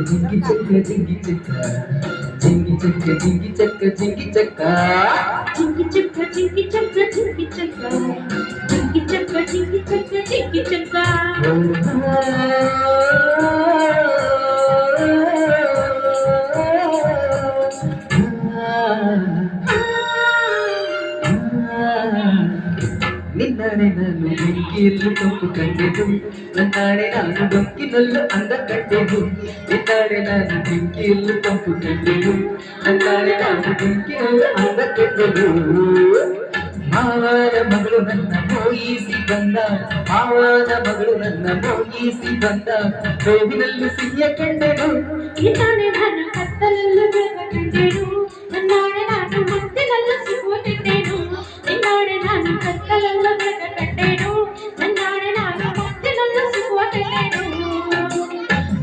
జింగి చెక్క జింగి చెక్క జింగి చెక్క జింగి చెక్క జింగి చెక్క జింగి చెక్క జింగి చెక్క జింగి చెక్క జింగి చెక్క జింగి చెక్క జింగి చెక్క ನಿನ್ನಾಡೆ ನಾನು ಬೆಂಕಿಯಲ್ಲಿ ತಂಪು ಕಂಡೆನು ನನ್ನಾಡೆ ನಾನು ಡೊಂಕಿನಲ್ಲೂ ಅಂದ ಕಂಡೆನು ನಿನ್ನಾಡೆ ನಾನು ಬೆಂಕಿಯಲ್ಲಿ ತಂಪು ಕಂಡೆನು ನನ್ನಾಡೆ ನಾನು ಡೊಂಕಿನಲ್ಲೂ ಅಂದ ಕಂಡೆನು ಮಾವನ ಮಗಳು ನನ್ನ ಮೋಯಿಸಿ ಬಂದ ಮಾವನ ಮಗಳು ನನ್ನ ಮೋಯಿಸಿ ಬಂದ ಬೇವಿನಲ್ಲೂ ಸಿಹಿಯ ಕಂಡೆನು ನಿನ್ನಾಡೆ ನಾನು ಕತ್ತಲಲ್ಲೂ ಬೆಳಕ ಕಂಡೆನು ನನ್ನಾಡೆ ನಾನು ಮತ್ತಿನಲ್ಲೂ ಸಿಗುವ ಕಂಡೆನು ನಿನ್ನಾಡೆ ನಾನು ಕತ್ತಲಲ್ಲೂ ಬೆಳಕ ಕಂಡೆನು ನನ್ನಾಡೆ ನಾನು ಮತ್ತಿನಲ್ಲೂ ಸಿಗುವ ಕಂಡೆನು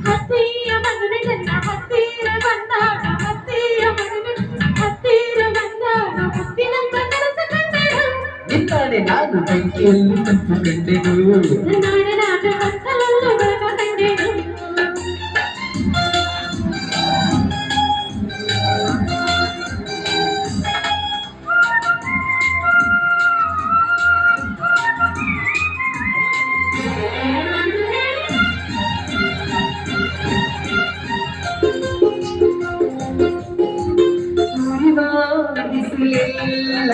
ಹತ್ತಿಯ ಮಗನೇ ನನ್ನ ಹತ್ತಿರ ಬಂದಾಗ ಹತ್ತಿಯ ಮಗನೇ ಹತ್ತಿರ ಬಂದಾಗ ಮುತ್ತಿನಂತ ಕನಸ ಕಂಡೆನು ನಿನ್ನಾಡೆ ನಾನು ಬೆಂಕಿಯಲ್ಲಿ ತಂಪು ಕಂಡೆನು ನನ್ನಾಡೆ ನಾನು ಕತ್ತಲಲ್ಲೂ ಬೆಳಕ ಕಂಡೆನು ಬಿಸಿಲಿಲ್ಲ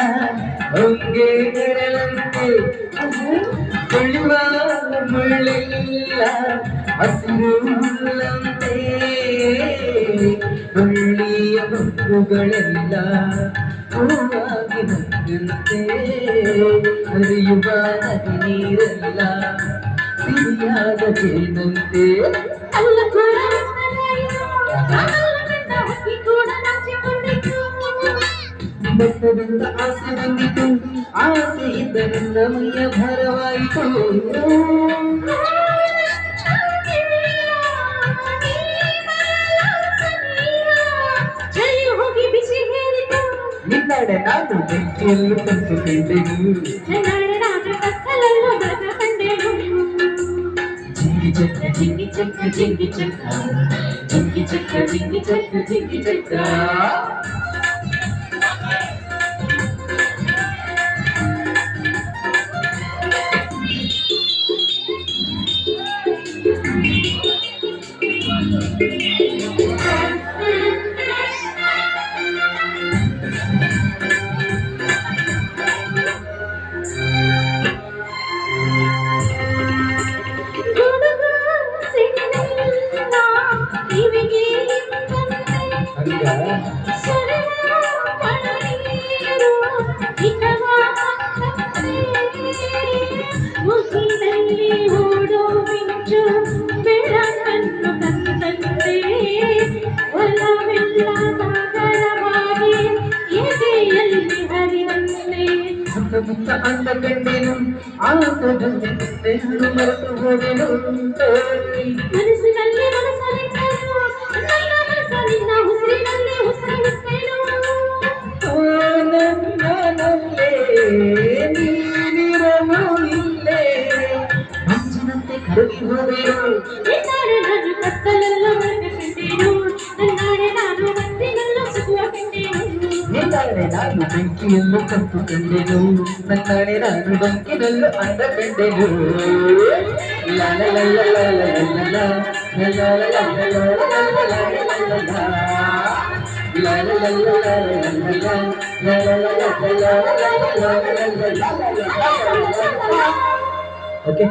ಹೊಂಗೆ ನೆರಳಂತೆ ತುಳಿವ ಮುಳ್ಳಿಲ್ಲ ಹಸಿರು ಹುಲ್ಲಂತೆ ಬಳ್ಳಿಯ ಮಕ್ಕುಗಳೆಲ್ಲ ಹೂವಾಗಿ ನಕ್ಕಂತೆ ಹರಿಯುವ ನದಿ ನೀರೆಲ್ಲ ಸಿಹಿಯಾದ ಜೇನಂತೆ ಅಲ್ಲ ಕೂಡ ನನ್ನ ಹಕ್ಕಿ ಕೂಡ ನಾಚಿಕೊಂಡಿತು ಬೆಟ್ಟದಿಂದ ಆಸೆ ಬಂದಿತು ಆಸೆ ಇದ್ದರಿಂದ ಮೈಯ ಭಾರವಾಯಿತು ಚಳಿ ಹೋಗಿ ಬಿಸಿ ಹೇಳಿತು ನಿನ್ನಾಡೆ ನಾನು ಬೆಂಕಿಯಲ್ಲಿ ತಂತು ಕಂಡೆನು ನನ್ನಾಡೆ ನಾನು ಕತ್ತಲಲ್ಲೂ ಬೆಳಕ ಕಂಡೆನು ಜಿಂಗಿ ಚಕ್ಕ ಜಿಂಗಿ ಚಕ್ಕ ಜಿಂಗಿ ಚಕ್ಕ ಜಿಂಗಿ ಚಕ್ಕ ಜಿಂಗಿ ಚಕ್ಕ ಜಿಂಗಿ ಚಕ್ಕ ಗುಡುಗು ಸಿಡಿಲಿಲ್ಲ ಕಿವಿಗೆ ಇಂಪಂತೆ ಸೊರವ ಮಳೆನೀರು ಹಿತವ ತಂದಂತೆ ಮುಗಿಲಲ್ಲಿ ಓಡೋ ಮಿಂಚು ಬೆಳಕನ್ನು ತಂದಂತೆ ಒಲವೆಲ್ಲ ಸಾಗರವಾಗಿ ಎದೆಯಲ್ಲಿ ಹರಿದಂತೆ ಮುತ್ತ ಅಂದ ಕಂಡೆನು ಆಸದಲ್ಲಿ ಮರೆತು ಹೋದೆನು ಮನಸ್ಸಿನಲ್ಲಿ ಮನಸ್ಸಲ್ಲಿಟ್ಟರು ನನ್ನ ಮನಸ್ಸಲ್ಲಿನ ಉಸಿರಿನಲ್ಲಿ ಉಸಿರಿಡುತ್ತೇನು ನನ್ನಲ್ಲೇ ನೀನಿರಲು ಇಲ್ಲೇ ಮಂಜಿನಂತೆ ಕರಗಿ ಹೋದೆನು ನಿನ್ನಾಡೆ ನಾನು ಕತ್ತಲಲ್ಲೂ ಬೆಳಕ ಕಂಡೆನು ನನ್ನಾಡೆ ನಾನು ಮತ್ತಿನಲ್ಲೂ ಸುಖವ ಕಂಡೆನು ನಿನ್ನಾಡೆ ನಾನು ಬೆಂಕಿಯಲ್ಲೂ ಕಂತು ಕಂಡೆನು ನನ್ನಾಡೆ ನಾನು ಡೊಂಕಿನಲ್ಲೂ ಅಂದ ಕಂಡೆನು ಲಾಲ ಲಾಲ ಲಾಲ ಲಾಲ ಲಾಲ ಲಾಲ ಲಾಲ ಲಾಲ